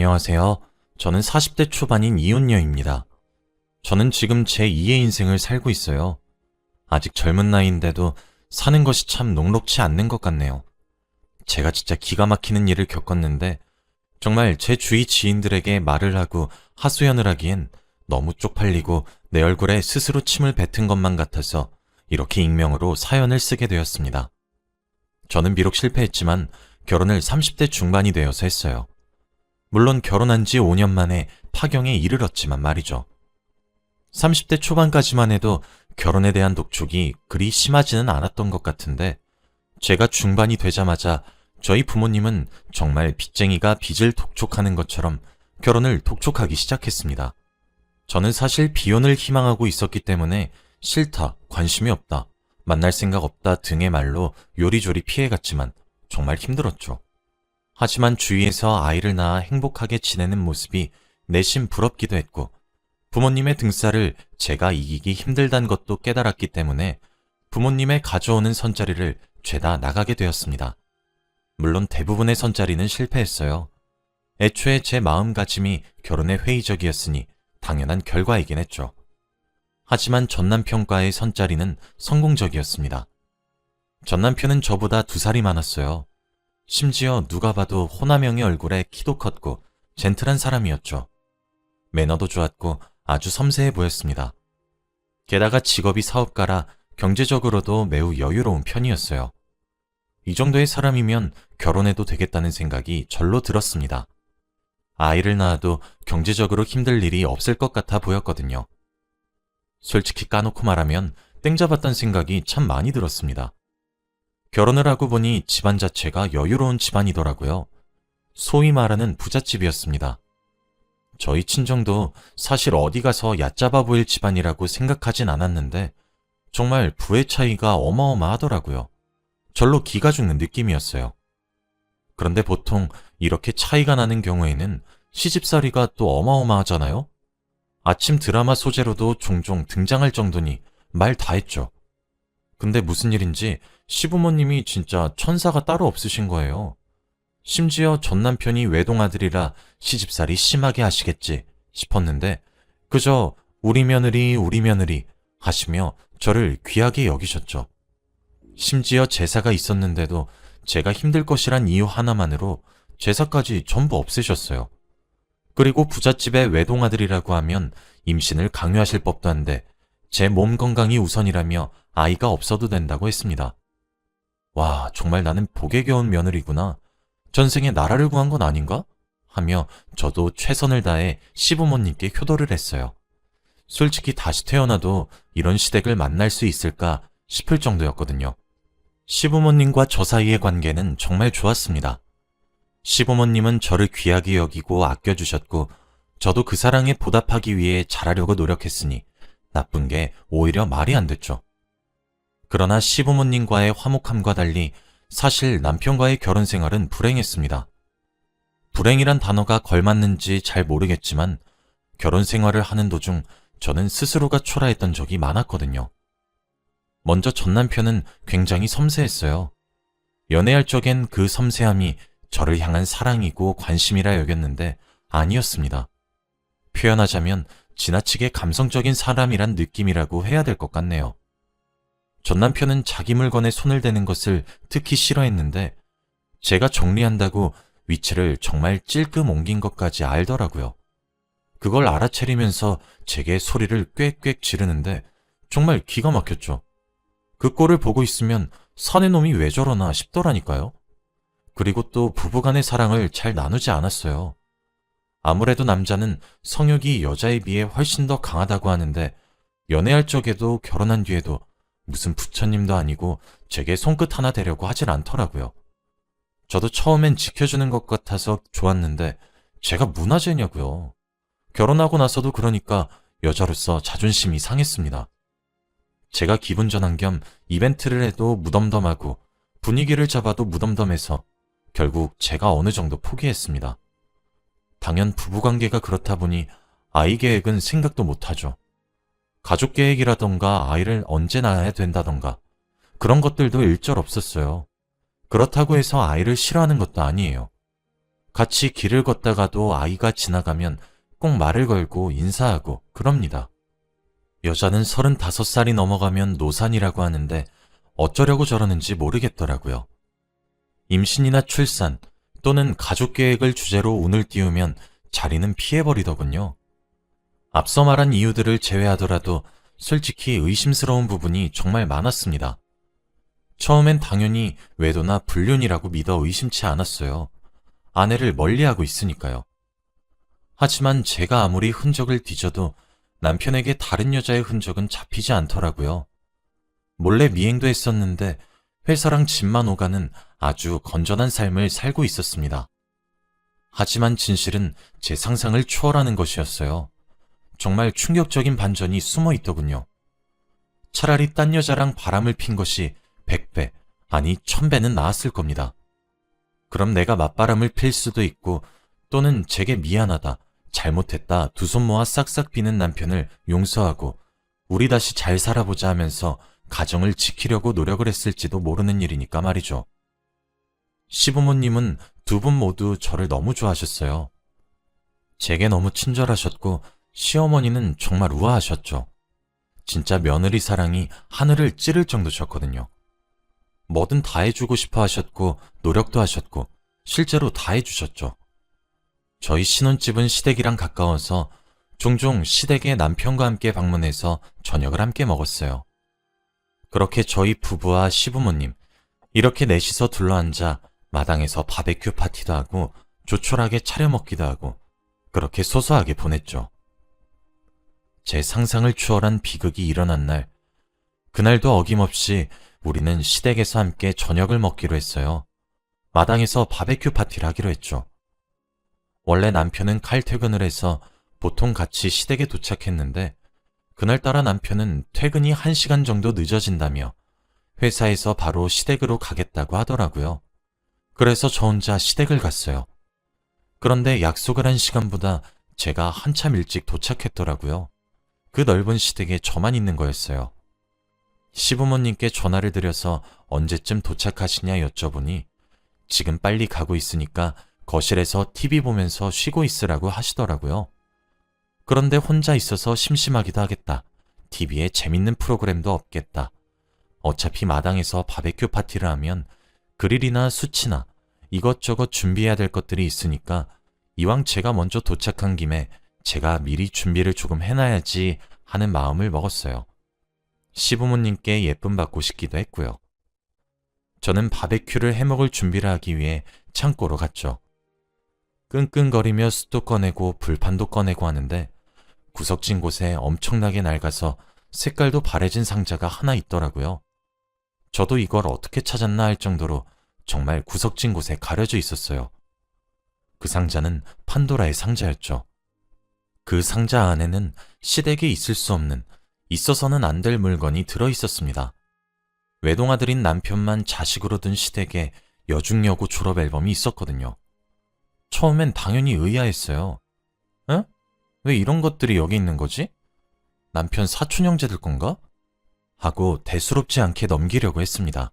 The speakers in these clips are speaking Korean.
안녕하세요. 저는 40대 초반인 이혼녀입니다. 저는 지금 제 2의 인생을 살고 있어요. 아직 젊은 나이인데도 사는 것이 참 녹록치 않는 것 같네요. 제가 진짜 기가 막히는 일을 겪었는데 정말 제 주위 지인들에게 말을 하고 하소연을 하기엔 너무 쪽팔리고 내 얼굴에 스스로 침을 뱉은 것만 같아서 이렇게 익명으로 사연을 쓰게 되었습니다. 저는 비록 실패했지만 결혼을 30대 중반이 되어서 했어요. 물론 결혼한 지 5년 만에 파경에 이르렀지만 말이죠. 30대 초반까지만 해도 결혼에 대한 독촉이 그리 심하지는 않았던 것 같은데 제가 중반이 되자마자 저희 부모님은 정말 빚쟁이가 빚을 독촉하는 것처럼 결혼을 독촉하기 시작했습니다. 저는 사실 비혼을 희망하고 있었기 때문에 싫다, 관심이 없다, 만날 생각 없다 등의 말로 요리조리 피해갔지만 정말 힘들었죠. 하지만 주위에서 아이를 낳아 행복하게 지내는 모습이 내심 부럽기도 했고 부모님의 등살을 제가 이기기 힘들다는 것도 깨달았기 때문에 부모님의 가져오는 선자리를 죄다 나가게 되었습니다. 물론 대부분의 선자리는 실패했어요. 애초에 제 마음가짐이 결혼에 회의적이었으니 당연한 결과이긴 했죠. 하지만 전남편과의 선자리는 성공적이었습니다. 전남편은 저보다 2살이 많았어요. 심지어 누가 봐도 호남형의 얼굴에 키도 컸고 젠틀한 사람이었죠. 매너도 좋았고 아주 섬세해 보였습니다. 게다가 직업이 사업가라 경제적으로도 매우 여유로운 편이었어요. 이 정도의 사람이면 결혼해도 되겠다는 생각이 절로 들었습니다. 아이를 낳아도 경제적으로 힘들 일이 없을 것 같아 보였거든요. 솔직히 까놓고 말하면 땡 잡았다는 생각이 참 많이 들었습니다. 결혼을 하고 보니 집안 자체가 여유로운 집안이더라고요. 소위 말하는 부잣집이었습니다. 저희 친정도 사실 어디 가서 얕잡아 보일 집안이라고 생각하진 않았는데 정말 부의 차이가 어마어마하더라고요. 절로 기가 죽는 느낌이었어요. 그런데 보통 이렇게 차이가 나는 경우에는 시집살이가 또 어마어마하잖아요? 아침 드라마 소재로도 종종 등장할 정도니 말 다 했죠. 근데 무슨 일인지 시부모님이 진짜 천사가 따로 없으신 거예요. 심지어 전남편이 외동아들이라 시집살이 심하게 하시겠지 싶었는데 그저 우리 며느리 하시며 저를 귀하게 여기셨죠. 심지어 제사가 있었는데도 제가 힘들 것이란 이유 하나만으로 제사까지 전부 없애셨어요. 그리고 부잣집의 외동아들이라고 하면 임신을 강요하실 법도 한데 제 몸 건강이 우선이라며 아이가 없어도 된다고 했습니다. 와, 정말 나는 복에 겨운 며느리구나. 전생에 나라를 구한 건 아닌가? 하며 저도 최선을 다해 시부모님께 효도를 했어요. 솔직히 다시 태어나도 이런 시댁을 만날 수 있을까 싶을 정도였거든요. 시부모님과 저 사이의 관계는 정말 좋았습니다. 시부모님은 저를 귀하게 여기고 아껴주셨고 저도 그 사랑에 보답하기 위해 잘하려고 노력했으니 나쁜 게 오히려 말이 안 됐죠. 그러나 시부모님과의 화목함과 달리 사실 남편과의 결혼 생활은 불행했습니다. 불행이란 단어가 걸맞는지 잘 모르겠지만 결혼 생활을 하는 도중 저는 스스로가 초라했던 적이 많았거든요. 먼저 전 남편은 굉장히 섬세했어요. 연애할 적엔 그 섬세함이 저를 향한 사랑이고 관심이라 여겼는데 아니었습니다. 표현하자면 지나치게 감성적인 사람이란 느낌이라고 해야 될 것 같네요. 전 남편은 자기 물건에 손을 대는 것을 특히 싫어했는데 제가 정리한다고 위치를 정말 찔끔 옮긴 것까지 알더라고요. 그걸 알아차리면서 제게 소리를 꽥꽥 지르는데 정말 기가 막혔죠. 그 꼴을 보고 있으면 사내 놈이 왜 저러나 싶더라니까요. 그리고 또 부부간의 사랑을 잘 나누지 않았어요. 아무래도 남자는 성욕이 여자에 비해 훨씬 더 강하다고 하는데 연애할 적에도 결혼한 뒤에도 무슨 부처님도 아니고 제게 손끝 하나 대려고 하질 않더라고요. 저도 처음엔 지켜주는 것 같아서 좋았는데 제가 문화재냐고요. 결혼하고 나서도 그러니까 여자로서 자존심이 상했습니다. 제가 기분 전환 겸 이벤트를 해도 무덤덤하고 분위기를 잡아도 무덤덤해서 결국 제가 어느 정도 포기했습니다. 당연 부부관계가 그렇다 보니 아이 계획은 생각도 못하죠. 가족 계획이라던가 아이를 언제 낳아야 된다던가 그런 것들도 일절 없었어요. 그렇다고 해서 아이를 싫어하는 것도 아니에요. 같이 길을 걷다가도 아이가 지나가면 꼭 말을 걸고 인사하고 그럽니다. 여자는 35살이 넘어가면 노산이라고 하는데 어쩌려고 저러는지 모르겠더라고요. 임신이나 출산 또는 가족 계획을 주제로 운을 띄우면 자리는 피해버리더군요. 앞서 말한 이유들을 제외하더라도 솔직히 의심스러운 부분이 정말 많았습니다. 처음엔 당연히 외도나 불륜이라고 믿어 의심치 않았어요. 아내를 멀리하고 있으니까요. 하지만 제가 아무리 흔적을 뒤져도 남편에게 다른 여자의 흔적은 잡히지 않더라고요. 몰래 미행도 했었는데 회사랑 집만 오가는 아주 건전한 삶을 살고 있었습니다. 하지만 진실은 제 상상을 초월하는 것이었어요. 정말 충격적인 반전이 숨어 있더군요. 차라리 딴 여자랑 바람을 핀 것이 100배, 아니 1000배는 나았을 겁니다. 그럼 내가 맞바람을 필 수도 있고 또는 제게 미안하다, 잘못했다 두 손 모아 싹싹 비는 남편을 용서하고 우리 다시 잘 살아보자 하면서 가정을 지키려고 노력을 했을지도 모르는 일이니까 말이죠. 시부모님은 두 분 모두 저를 너무 좋아하셨어요. 제게 너무 친절하셨고 시어머니는 정말 우아하셨죠. 진짜 며느리 사랑이 하늘을 찌를 정도셨거든요. 뭐든 다 해주고 싶어 하셨고 노력도 하셨고 실제로 다 해주셨죠. 저희 신혼집은 시댁이랑 가까워서 종종 시댁에 남편과 함께 방문해서 저녁을 함께 먹었어요. 그렇게 저희 부부와 시부모님 이렇게 넷이서 둘러앉아 마당에서 바베큐 파티도 하고 조촐하게 차려 먹기도 하고 그렇게 소소하게 보냈죠. 제 상상을 추월한 비극이 일어난 날, 그날도 어김없이 우리는 시댁에서 함께 저녁을 먹기로 했어요. 마당에서 바베큐 파티를 하기로 했죠. 원래 남편은 칼퇴근을 해서 보통 같이 시댁에 도착했는데 그날따라 남편은 퇴근이 1시간 정도 늦어진다며 회사에서 바로 시댁으로 가겠다고 하더라고요. 그래서 저 혼자 시댁을 갔어요. 그런데 약속을 한 시간보다 제가 한참 일찍 도착했더라고요. 그 넓은 시댁에 저만 있는 거였어요. 시부모님께 전화를 드려서 언제쯤 도착하시냐 여쭤보니 지금 빨리 가고 있으니까 거실에서 TV 보면서 쉬고 있으라고 하시더라고요. 그런데 혼자 있어서 심심하기도 하겠다. TV에 재밌는 프로그램도 없겠다. 어차피 마당에서 바베큐 파티를 하면 그릴이나 수치나 이것저것 준비해야 될 것들이 있으니까 이왕 제가 먼저 도착한 김에 제가 미리 준비를 조금 해놔야지 하는 마음을 먹었어요. 시부모님께 예쁨 받고 싶기도 했고요. 저는 바베큐를 해먹을 준비를 하기 위해 창고로 갔죠. 끙끙거리며 숯도 꺼내고 불판도 꺼내고 하는데 구석진 곳에 엄청나게 낡아서 색깔도 바래진 상자가 하나 있더라고요. 저도 이걸 어떻게 찾았나 할 정도로 정말 구석진 곳에 가려져 있었어요. 그 상자는 판도라의 상자였죠. 그 상자 안에는 시댁에 있을 수 없는, 있어서는 안 될 물건이 들어있었습니다. 외동아들인 남편만 자식으로 둔 시댁에 여중여고 졸업 앨범이 있었거든요. 처음엔 당연히 의아했어요. 에? 왜 이런 것들이 여기 있는 거지? 남편 사촌 형제들 건가? 하고 대수롭지 않게 넘기려고 했습니다.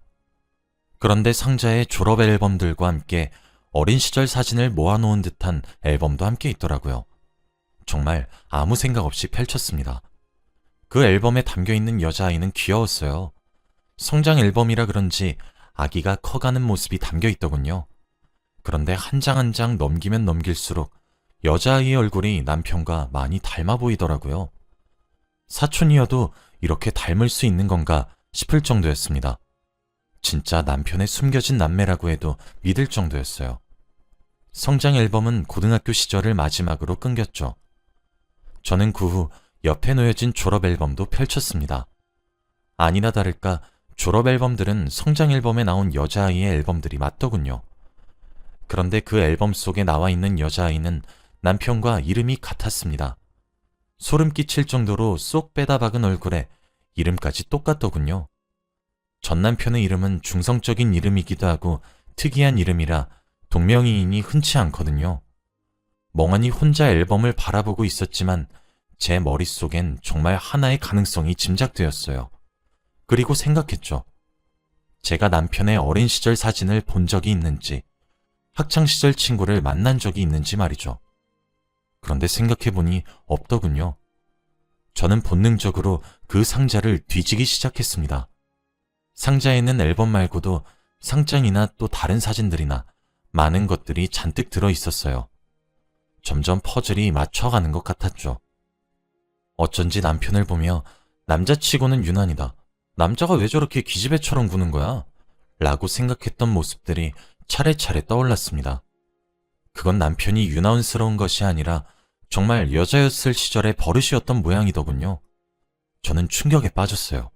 그런데 상자에 졸업 앨범들과 함께 어린 시절 사진을 모아놓은 듯한 앨범도 함께 있더라고요. 정말 아무 생각 없이 펼쳤습니다. 그 앨범에 담겨있는 여자아이는 귀여웠어요. 성장 앨범이라 그런지 아기가 커가는 모습이 담겨있더군요. 그런데 한 장 한 장 넘기면 넘길수록 여자아이의 얼굴이 남편과 많이 닮아 보이더라고요. 사촌이어도 이렇게 닮을 수 있는 건가 싶을 정도였습니다. 진짜 남편의 숨겨진 남매라고 해도 믿을 정도였어요. 성장 앨범은 고등학교 시절을 마지막으로 끊겼죠. 저는 그 후 옆에 놓여진 졸업 앨범도 펼쳤습니다. 아니나 다를까 졸업 앨범들은 성장 앨범에 나온 여자아이의 앨범들이 맞더군요. 그런데 그 앨범 속에 나와 있는 여자아이는 남편과 이름이 같았습니다. 소름 끼칠 정도로 쏙 빼다 박은 얼굴에 이름까지 똑같더군요. 전 남편의 이름은 중성적인 이름이기도 하고 특이한 이름이라 동명이인이 흔치 않거든요. 멍하니 혼자 앨범을 바라보고 있었지만 제 머릿속엔 정말 하나의 가능성이 짐작되었어요. 그리고 생각했죠. 제가 남편의 어린 시절 사진을 본 적이 있는지, 학창시절 친구를 만난 적이 있는지 말이죠. 그런데 생각해보니 없더군요. 저는 본능적으로 그 상자를 뒤지기 시작했습니다. 상자에는 앨범 말고도 상장이나 또 다른 사진들이나 많은 것들이 잔뜩 들어 있었어요. 점점 퍼즐이 맞춰가는 것 같았죠. 어쩐지 남편을 보며 남자치고는 유난이다. 남자가 왜 저렇게 기집애처럼 구는 거야? 라고 생각했던 모습들이 차례차례 떠올랐습니다. 그건 남편이 유나운스러운 것이 아니라 정말 여자였을 시절의 버릇이었던 모양이더군요. 저는 충격에 빠졌어요.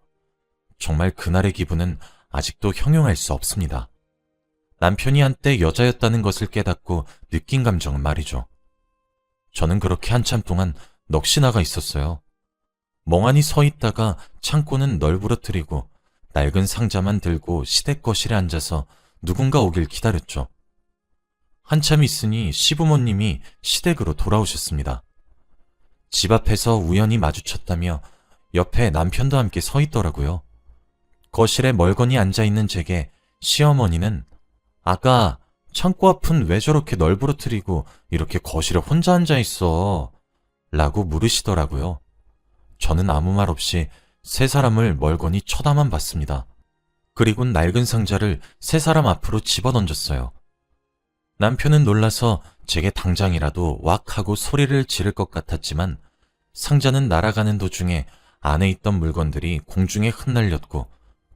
정말 그날의 기분은 아직도 형용할 수 없습니다. 남편이 한때 여자였다는 것을 깨닫고 느낀 감정은 말이죠. 저는 그렇게 한참 동안 넋이 나가 있었어요. 멍하니 서 있다가 창고는 널브러뜨리고 낡은 상자만 들고 시댁 거실에 앉아서 누군가 오길 기다렸죠. 한참 있으니 시부모님이 시댁으로 돌아오셨습니다. 집 앞에서 우연히 마주쳤다며 옆에 남편도 함께 서 있더라고요. 거실에 멀거니 앉아있는 제게 시어머니는 아가, 창고 앞은 왜 저렇게 널브러뜨리고 이렇게 거실에 혼자 앉아있어? 라고 물으시더라고요. 저는 아무 말 없이 세 사람을 멀거니 쳐다만 봤습니다. 그리곤 낡은 상자를 세 사람 앞으로 집어던졌어요. 남편은 놀라서 제게 당장이라도 왁 하고 소리를 지를 것 같았지만 상자는 날아가는 도중에 안에 있던 물건들이 공중에 흩날렸고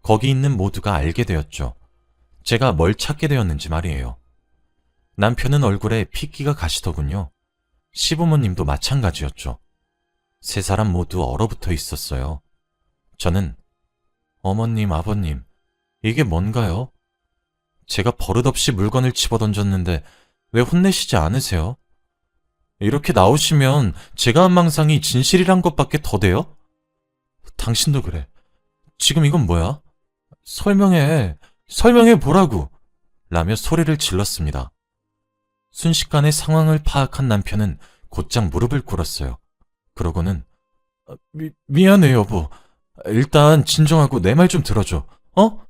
거기 있는 모두가 알게 되었죠. 제가 뭘 찾게 되었는지 말이에요. 남편은 얼굴에 핏기가 가시더군요. 시부모님도 마찬가지였죠. 세 사람 모두 얼어붙어 있었어요. 저는 어머님, 아버님, 이게 뭔가요? 제가 버릇없이 물건을 집어던졌는데 왜 혼내시지 않으세요? 이렇게 나오시면 제가 한 망상이 진실이란 것밖에 더 돼요? 당신도 그래. 지금 이건 뭐야? 설명해 보라고! 라며 소리를 질렀습니다. 순식간에 상황을 파악한 남편은 곧장 무릎을 꿇었어요. 그러고는 미안해 여보. 일단 진정하고 내 말 좀 들어줘. 어?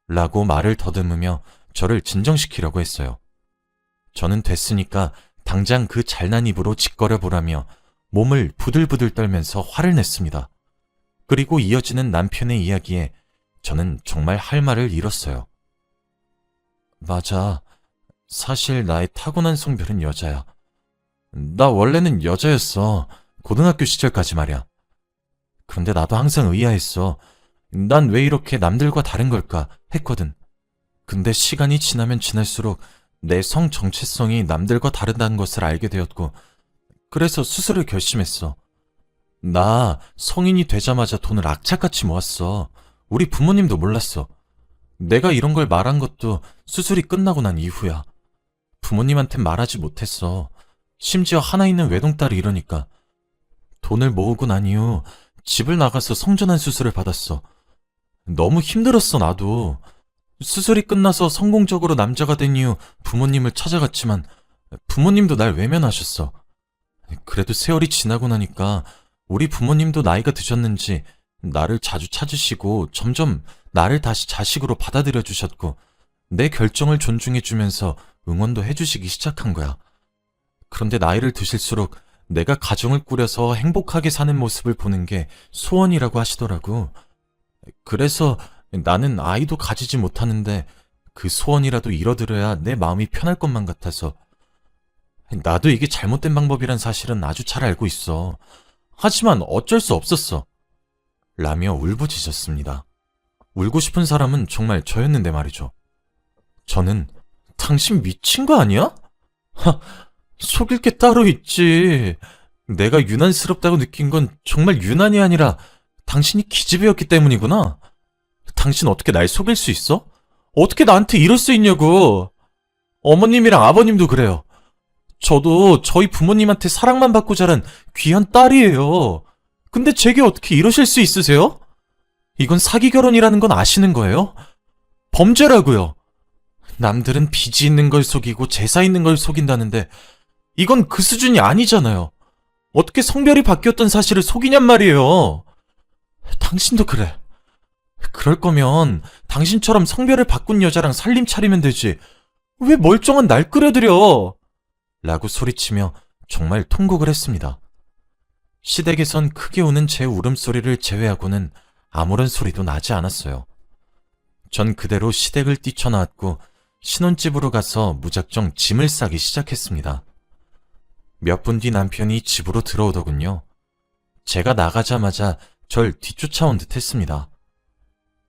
라고 말을 더듬으며 저를 진정시키려고 했어요. 저는 됐으니까 당장 그 잘난 입으로 짓거려 보라며 몸을 부들부들 떨면서 화를 냈습니다. 그리고 이어지는 남편의 이야기에 저는 정말 할 말을 잃었어요. 맞아. 사실 나의 타고난 성별은 여자야. 나 원래는 여자였어. 고등학교 시절까지 말이야. 그런데 나도 항상 의아했어. 난 왜 이렇게 남들과 다른 걸까 했거든. 근데 시간이 지나면 지날수록 내 성 정체성이 남들과 다르다는 것을 알게 되었고, 그래서 수술을 결심했어. 나 성인이 되자마자 돈을 악착같이 모았어. 우리 부모님도 몰랐어. 내가 이런 걸 말한 것도 수술이 끝나고 난 이후야. 부모님한텐 말하지 못했어. 심지어 하나 있는 외동딸이 이러니까. 돈을 모으고 난 이후 집을 나가서 성전환 수술을 받았어. 너무 힘들었어, 나도. 수술이 끝나서 성공적으로 남자가 된 이후 부모님을 찾아갔지만 부모님도 날 외면하셨어. 그래도 세월이 지나고 나니까 우리 부모님도 나이가 드셨는지 나를 자주 찾으시고 점점 나를 다시 자식으로 받아들여 주셨고 내 결정을 존중해 주면서 응원도 해주시기 시작한 거야. 그런데 나이를 드실수록 내가 가정을 꾸려서 행복하게 사는 모습을 보는 게 소원이라고 하시더라고. 그래서 나는 아이도 가지지 못하는데 그 소원이라도 이뤄들어야 내 마음이 편할 것만 같아서. 나도 이게 잘못된 방법이란 사실은 아주 잘 알고 있어. 하지만 어쩔 수 없었어. 라며 울부짖었습니다. 울고 싶은 사람은 정말 저였는데 말이죠. 저는 당신 미친 거 아니야? 속일 게 따로 있지. 내가 유난스럽다고 느낀 건 정말 유난이 아니라 당신이 기집애였기 때문이구나. 당신 어떻게 날 속일 수 있어? 어떻게 나한테 이럴 수 있냐고. 어머님이랑 아버님도 그래요. 저도 저희 부모님한테 사랑만 받고 자란 귀한 딸이에요. 근데 제게 어떻게 이러실 수 있으세요? 이건 사기 결혼이라는 건 아시는 거예요? 범죄라고요. 남들은 빚이 있는 걸 속이고 제사 있는 걸 속인다는데 이건 그 수준이 아니잖아요. 어떻게 성별이 바뀌었던 사실을 속이냔 말이에요. 당신도 그래. 그럴 거면 당신처럼 성별을 바꾼 여자랑 살림 차리면 되지. 왜 멀쩡한 날 끌어들여? 라고 소리치며 정말 통곡을 했습니다. 시댁에선 크게 우는 제 울음소리를 제외하고는 아무런 소리도 나지 않았어요. 전 그대로 시댁을 뛰쳐나왔고 신혼집으로 가서 무작정 짐을 싸기 시작했습니다. 몇 분 뒤 남편이 집으로 들어오더군요. 제가 나가자마자 절 뒤쫓아온 듯 했습니다.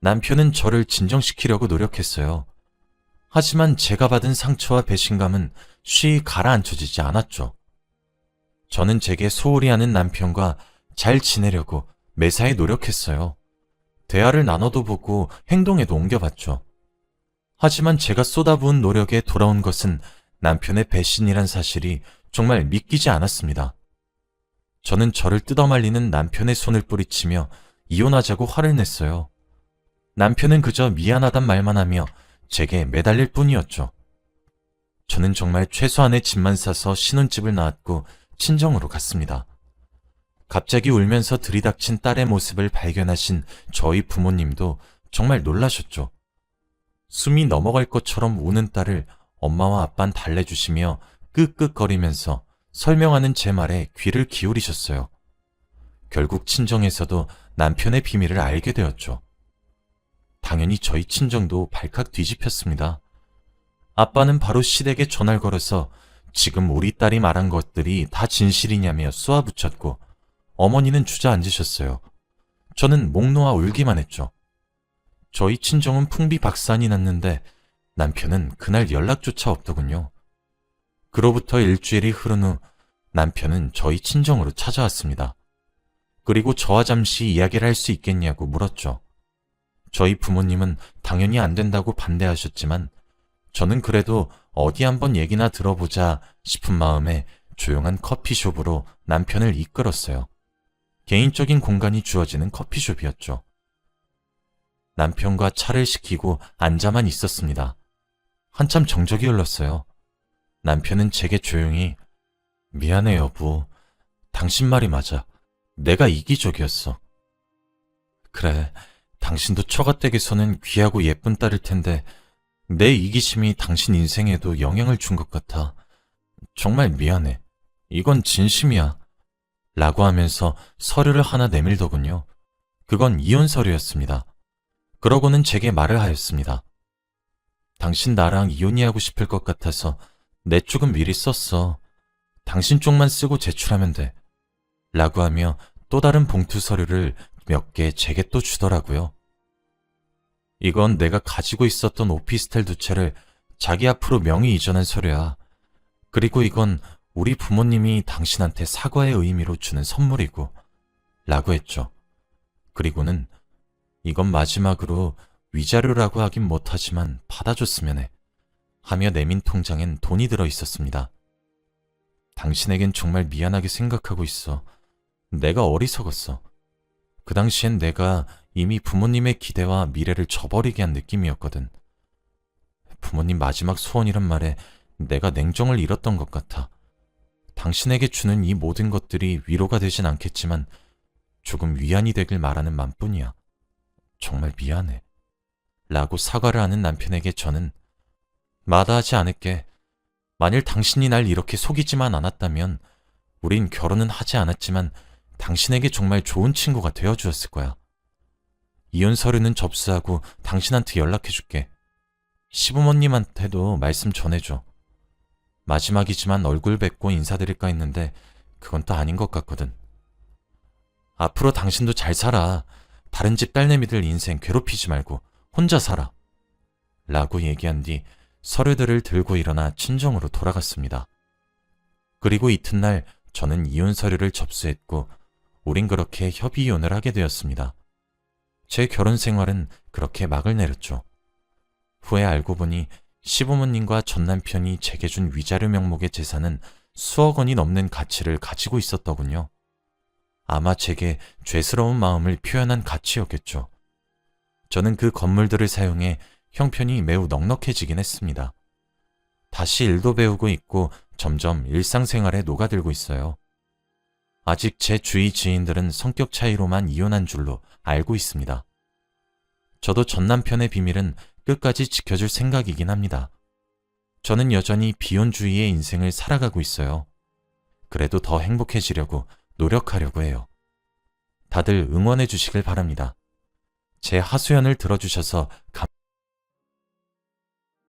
남편은 저를 진정시키려고 노력했어요. 하지만 제가 받은 상처와 배신감은 쉬이 가라앉혀지지 않았죠. 저는 제게 소홀히 하는 남편과 잘 지내려고 매사에 노력했어요. 대화를 나눠도 보고 행동에도 옮겨봤죠. 하지만 제가 쏟아부은 노력에 돌아온 것은 남편의 배신이란 사실이 정말 믿기지 않았습니다. 저는 저를 뜯어말리는 남편의 손을 뿌리치며 이혼하자고 화를 냈어요. 남편은 그저 미안하단 말만 하며 제게 매달릴 뿐이었죠. 저는 정말 최소한의 짐만 싸서 신혼집을 나왔고 친정으로 갔습니다. 갑자기 울면서 들이닥친 딸의 모습을 발견하신 저희 부모님도 정말 놀라셨죠. 숨이 넘어갈 것처럼 우는 딸을 엄마와 아빠는 달래주시며 끄끄거리면서 설명하는 제 말에 귀를 기울이셨어요. 결국 친정에서도 남편의 비밀을 알게 되었죠. 당연히 저희 친정도 발칵 뒤집혔습니다. 아빠는 바로 시댁에 전화를 걸어서 지금 우리 딸이 말한 것들이 다 진실이냐며 쏘아붙였고 어머니는 주저앉으셨어요. 저는 목 놓아 울기만 했죠. 저희 친정은 풍비박산이 났는데 남편은 그날 연락조차 없더군요. 그로부터 일주일이 흐른 후 남편은 저희 친정으로 찾아왔습니다. 그리고 저와 잠시 이야기를 할 수 있겠냐고 물었죠. 저희 부모님은 당연히 안 된다고 반대하셨지만 저는 그래도 어디 한번 얘기나 들어보자 싶은 마음에 조용한 커피숍으로 남편을 이끌었어요. 개인적인 공간이 주어지는 커피숍이었죠. 남편과 차를 시키고 앉아만 있었습니다. 한참 정적이 흘렀어요. 남편은 제게 조용히 미안해 여보. 당신 말이 맞아. 내가 이기적이었어. 그래, 당신도 처가댁에서는 귀하고 예쁜 딸일 텐데 내 이기심이 당신 인생에도 영향을 준 것 같아. 정말 미안해. 이건 진심이야. 라고 하면서 서류를 하나 내밀더군요. 그건 이혼 서류였습니다. 그러고는 제게 말을 하였습니다. 당신 나랑 이혼이 하고 싶을 것 같아서 내 쪽은 미리 썼어. 당신 쪽만 쓰고 제출하면 돼. 라고 하며 또 다른 봉투 서류를 몇 개 제게 또 주더라고요. 이건 내가 가지고 있었던 오피스텔 2채를 자기 앞으로 명의 이전한 서류야. 그리고 이건 우리 부모님이 당신한테 사과의 의미로 주는 선물이고 라고 했죠. 그리고는 이건 마지막으로 위자료라고 하긴 못하지만 받아줬으면 해 하며 내민 통장엔 돈이 들어 있었습니다. 당신에겐 정말 미안하게 생각하고 있어. 내가 어리석었어. 그 당시엔 내가 이미 부모님의 기대와 미래를 저버리게 한 느낌이었거든. 부모님 마지막 소원이란 말에 내가 냉정을 잃었던 것 같아. 당신에게 주는 이 모든 것들이 위로가 되진 않겠지만 조금 위안이 되길 말하는 맘뿐이야. 정말 미안해. 라고 사과를 하는 남편에게 저는 마다하지 않을게. 만일 당신이 날 이렇게 속이지만 않았다면 우린 결혼은 하지 않았지만 당신에게 정말 좋은 친구가 되어주었을 거야. 이혼 서류는 접수하고 당신한테 연락해줄게. 시부모님한테도 말씀 전해줘. 마지막이지만 얼굴 뵙고 인사드릴까 했는데 그건 또 아닌 것 같거든. 앞으로 당신도 잘 살아. 다른 집 딸내미들 인생 괴롭히지 말고 혼자 살아. 라고 얘기한 뒤 서류들을 들고 일어나 친정으로 돌아갔습니다. 그리고 이튿날 저는 이혼 서류를 접수했고 우린 그렇게 협의 이혼을 하게 되었습니다. 제 결혼 생활은 그렇게 막을 내렸죠. 후에 알고 보니 시부모님과 전 남편이 제게 준 위자료 명목의 재산은 수억 원이 넘는 가치를 가지고 있었더군요. 아마 제게 죄스러운 마음을 표현한 가치였겠죠. 저는 그 건물들을 사용해 형편이 매우 넉넉해지긴 했습니다. 다시 일도 배우고 있고 점점 일상생활에 녹아들고 있어요. 아직 제 주위 지인들은 성격 차이로만 이혼한 줄로 알고 있습니다. 저도 전 남편의 비밀은 끝까지 지켜줄 생각이긴 합니다. 저는 여전히 비혼주의의 인생을 살아가고 있어요. 그래도 더 행복해지려고 노력하려고 해요. 다들 응원해 주시길 바랍니다. 제 하소연을 들어주셔서